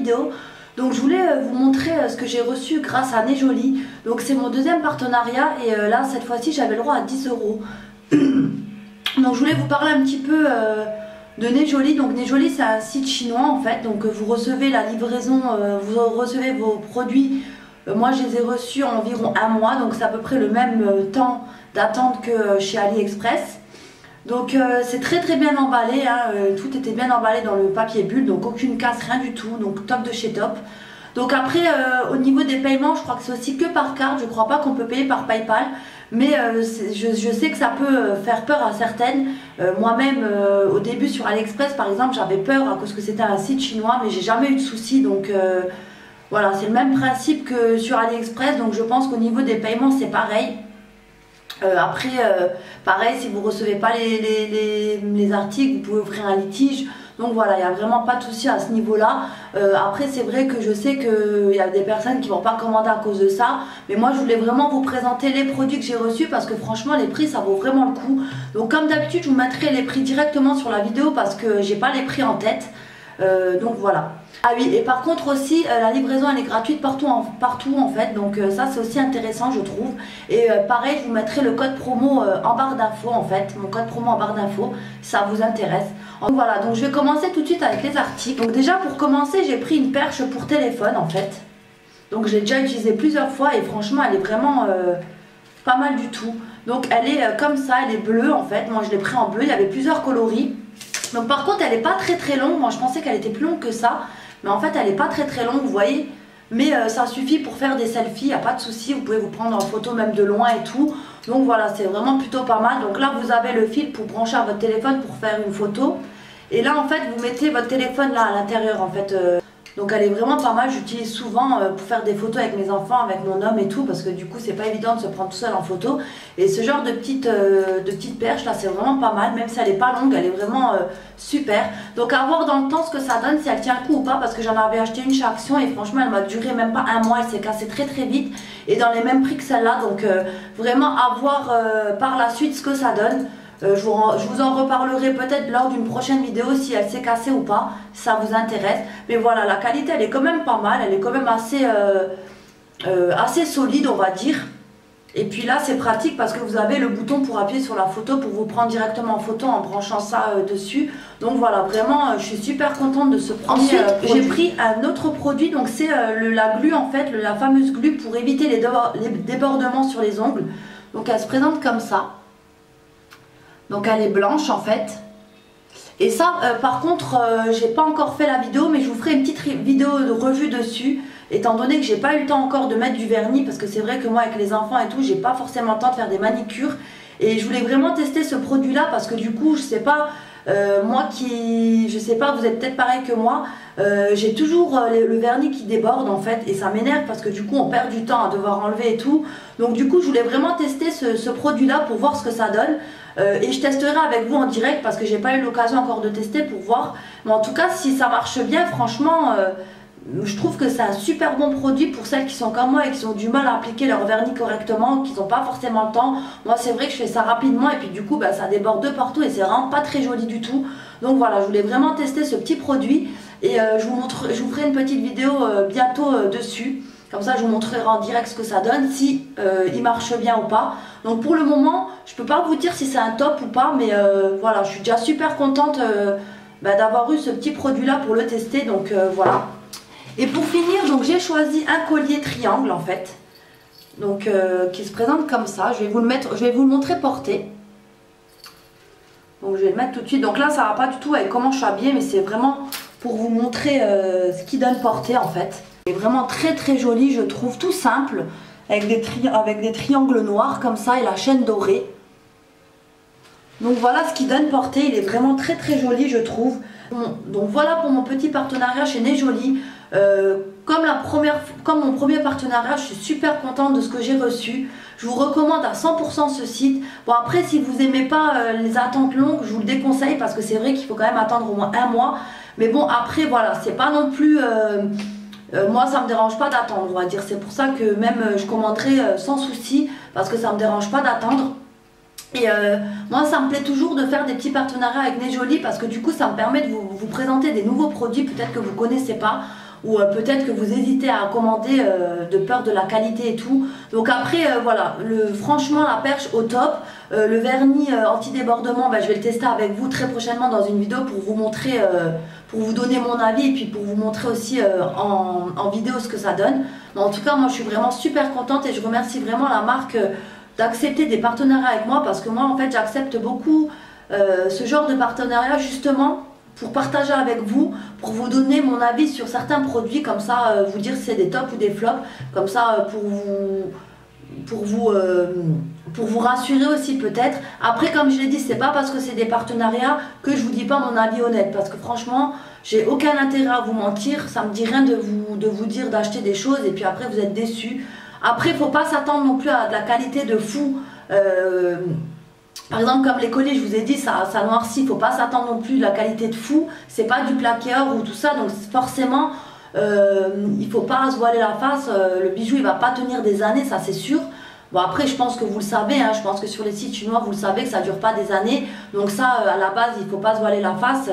vidéo. Donc je voulais vous montrer ce que j'ai reçu grâce à Nejoli. Donc c'est mon deuxième partenariat et là cette fois-ci j'avais le droit à 10 €. Donc je voulais vous parler un petit peu de Nejoli. Donc Nejoli c'est un site chinois en fait. Donc vous recevez la livraison, vous recevez vos produits. Moi je les ai reçus en environ un mois. Donc c'est à peu près le même temps d'attente que chez AliExpress. Donc c'est très bien emballé, hein, tout était bien emballé dans le papier bulle, donc aucune casse, rien du tout, donc top de chez top. Donc après au niveau des paiements, je crois que c'est aussi que par carte, je crois pas qu'on peut payer par PayPal, mais je sais que ça peut faire peur à certaines. Moi-même au début sur AliExpress par exemple j'avais peur à cause que c'était un site chinois, mais j'ai jamais eu de soucis, donc voilà, c'est le même principe que sur AliExpress, donc je pense qu'au niveau des paiements c'est pareil. Après, pareil, si vous ne recevez pas les articles, vous pouvez offrir un litige. Donc voilà, il n'y a vraiment pas de souci à ce niveau-là. Après, c'est vrai que je sais qu'il y a des personnes qui ne vont pas commander à cause de ça. Mais moi, je voulais vraiment vous présenter les produits que j'ai reçus parce que franchement, les prix, ça vaut vraiment le coup. Donc comme d'habitude, je vous mettrai les prix directement sur la vidéo parce que j'ai pas les prix en tête. Donc voilà. Ah oui, et par contre aussi la livraison elle est gratuite partout en fait, donc ça c'est aussi intéressant je trouve. Et pareil, je vous mettrai le code promo en barre d'infos en fait, mon code promo en barre d'infos si ça vous intéresse. Donc voilà, donc je vais commencer tout de suite avec les articles. Donc déjà pour commencer, j'ai pris une perche pour téléphone en fait. Donc je l'ai déjà utilisée plusieurs fois et franchement elle est vraiment pas mal du tout. Donc elle est comme ça, elle est bleue en fait, moi je l'ai pris en bleu, il y avait plusieurs coloris. Donc par contre elle n'est pas très longue, moi je pensais qu'elle était plus longue que ça. Mais en fait elle n'est pas très longue, vous voyez. Mais ça suffit pour faire des selfies, il n'y a pas de souci. Vous pouvez vous prendre en photo même de loin et tout. Donc voilà, c'est vraiment plutôt pas mal. Donc là vous avez le fil pour brancher à votre téléphone pour faire une photo. Et là en fait vous mettez votre téléphone là à l'intérieur en fait. Donc elle est vraiment pas mal, j'utilise souvent pour faire des photos avec mes enfants, avec mon homme et tout. Parce que du coup c'est pas évident de se prendre tout seul en photo. Et ce genre de petite perche là c'est vraiment pas mal. Même si elle est pas longue, elle est vraiment super. Donc à voir dans le temps ce que ça donne, si elle tient le coup ou pas. Parce que j'en avais acheté une chez Action et franchement elle m'a duré même pas un mois. Elle s'est cassée très vite et dans les mêmes prix que celle-là. Donc vraiment à voir par la suite ce que ça donne. Je vous en reparlerai peut-être lors d'une prochaine vidéo si elle s'est cassée ou pas, si ça vous intéresse. Mais voilà, la qualité elle est quand même pas mal, elle est quand même assez solide on va dire. Et puis là c'est pratique parce que vous avez le bouton pour appuyer sur la photo pour vous prendre directement en photo en branchant ça dessus. Donc voilà, vraiment je suis super contente de ce premier. Ensuite j'ai pris un autre produit, donc c'est la glu en fait, la fameuse glu pour éviter les débordements sur les ongles. Donc elle se présente comme ça. Donc elle est blanche en fait. Et ça par contre j'ai pas encore fait la vidéo, mais je vous ferai une petite vidéo de revue dessus. Étant donné que j'ai pas eu le temps encore de mettre du vernis, parce que c'est vrai que moi avec les enfants et tout j'ai pas forcément le temps de faire des manicures. Et je voulais vraiment tester ce produit là parce que du coup je sais pas, je sais pas, vous êtes peut-être pareil que moi, j'ai toujours le vernis qui déborde en fait et ça m'énerve parce que du coup on perd du temps à devoir enlever et tout. Donc du coup je voulais vraiment tester ce produit là pour voir ce que ça donne. Et je testerai avec vous en direct parce que j'ai pas eu l'occasion encore de tester pour voir. Mais en tout cas si ça marche bien, franchement je trouve que c'est un super bon produit pour celles qui sont comme moi et qui ont du mal à appliquer leur vernis correctement, qui n'ont pas forcément le temps. Moi c'est vrai que je fais ça rapidement et puis du coup bah, ça déborde de partout et c'est vraiment pas très joli du tout. Donc voilà, je voulais vraiment tester ce petit produit et je vous ferai une petite vidéo bientôt dessus. Comme ça je vous montrerai en direct ce que ça donne, si il marche bien ou pas. Donc pour le moment je peux pas vous dire si c'est un top ou pas, mais voilà, je suis déjà super contente d'avoir eu ce petit produit là pour le tester. Donc voilà. Et pour finir, donc j'ai choisi un collier triangle en fait, donc qui se présente comme ça. Je vais vous le montrer porté. Donc je vais le mettre tout de suite. Donc là ça va pas du tout avec comment je suis habillée, mais c'est vraiment pour vous montrer ce qui donne portée en fait. C'est vraiment très joli je trouve, tout simple, avec des triangles noirs comme ça et la chaîne dorée. Donc voilà ce qui donne portée, il est vraiment très joli je trouve. Bon, donc voilà pour mon petit partenariat chez Nejoli. Comme mon premier partenariat, je suis super contente de ce que j'ai reçu. Je vous recommande à 100% ce site. Bon après si vous n'aimez pas les attentes longues, je vous le déconseille parce que c'est vrai qu'il faut quand même attendre au moins un mois. Mais bon après voilà, c'est pas non plus... moi ça me dérange pas d'attendre on va dire. C'est pour ça que même je commanderai sans souci parce que ça me dérange pas d'attendre. Et moi ça me plaît toujours de faire des petits partenariats avec Nejoli parce que du coup ça me permet de vous présenter des nouveaux produits peut-être que vous ne connaissez pas. ou peut-être que vous hésitez à commander de peur de la qualité et tout. Donc après voilà, franchement la perche au top. Le vernis anti-débordement, je vais le tester avec vous très prochainement dans une vidéo pour vous montrer, pour vous donner mon avis et puis pour vous montrer aussi en vidéo ce que ça donne. Mais en tout cas moi je suis vraiment super contente et je remercie vraiment la marque d'accepter des partenariats avec moi, parce que moi en fait j'accepte beaucoup ce genre de partenariat justement pour partager avec vous, pour vous donner mon avis sur certains produits, comme ça vous dire si c'est des tops ou des flops, comme ça pour vous rassurer aussi peut-être. Après comme je l'ai dit, c'est pas parce que c'est des partenariats que je vous dis pas mon avis honnête, parce que franchement j'ai aucun intérêt à vous mentir, ça me dit rien de vous dire d'acheter des choses et puis après vous êtes déçus. Après faut pas s'attendre non plus à de la qualité de fou. Par exemple comme les colliers, je vous ai dit ça noircit, faut pas s'attendre non plus de la qualité de fou, c'est pas du plaqueur ou tout ça, donc forcément il faut pas se voiler la face, le bijou il va pas tenir des années, ça c'est sûr. Bon après je pense que vous le savez, hein, je pense que sur les sites chinois vous le savez que ça dure pas des années, donc ça à la base il faut pas se voiler la face.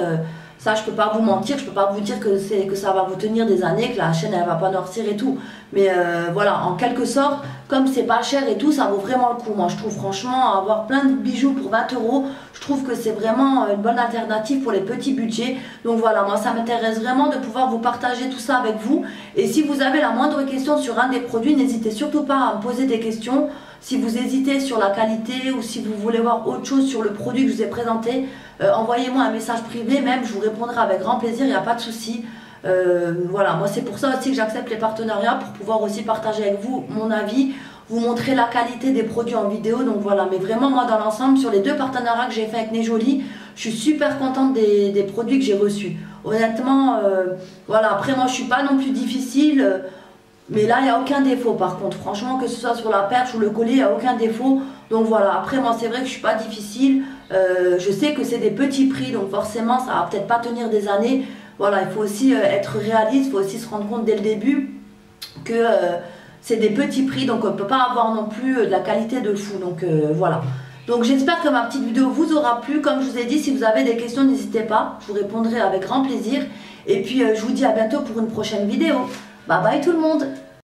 Ça je peux pas vous mentir, je peux pas vous dire que ça va vous tenir des années, que la chaîne elle va pas noircir et tout. Mais voilà, en quelque sorte, comme c'est pas cher et tout, ça vaut vraiment le coup. Moi je trouve franchement avoir plein de bijoux pour 20 €, je trouve que c'est vraiment une bonne alternative pour les petits budgets. Donc voilà, moi ça m'intéresse vraiment de pouvoir vous partager tout ça avec vous. Et si vous avez la moindre question sur un des produits, n'hésitez surtout pas à me poser des questions. Si vous hésitez sur la qualité ou si vous voulez voir autre chose sur le produit que je vous ai présenté, envoyez-moi un message privé, même je vous répondrai avec grand plaisir, il n'y a pas de souci. Voilà, moi c'est pour ça aussi que j'accepte les partenariats, pour pouvoir aussi partager avec vous mon avis, vous montrer la qualité des produits en vidéo. Donc voilà, mais vraiment moi dans l'ensemble, sur les 2 partenariats que j'ai fait avec Nejoli, je suis super contente des produits que j'ai reçus. Honnêtement, voilà, après moi je suis pas non plus difficile. Mais là, il n'y a aucun défaut par contre. Franchement, que ce soit sur la perche ou le collier, il n'y a aucun défaut. Donc voilà, après moi c'est vrai que je ne suis pas difficile. Je sais que c'est des petits prix, donc forcément ça va peut-être pas tenir des années. Voilà, il faut aussi être réaliste, il faut aussi se rendre compte dès le début que c'est des petits prix. Donc on ne peut pas avoir non plus de la qualité de fou. Donc voilà. Donc j'espère que ma petite vidéo vous aura plu. Comme je vous ai dit, si vous avez des questions, n'hésitez pas. Je vous répondrai avec grand plaisir. Et puis je vous dis à bientôt pour une prochaine vidéo. Bye bye tout le monde!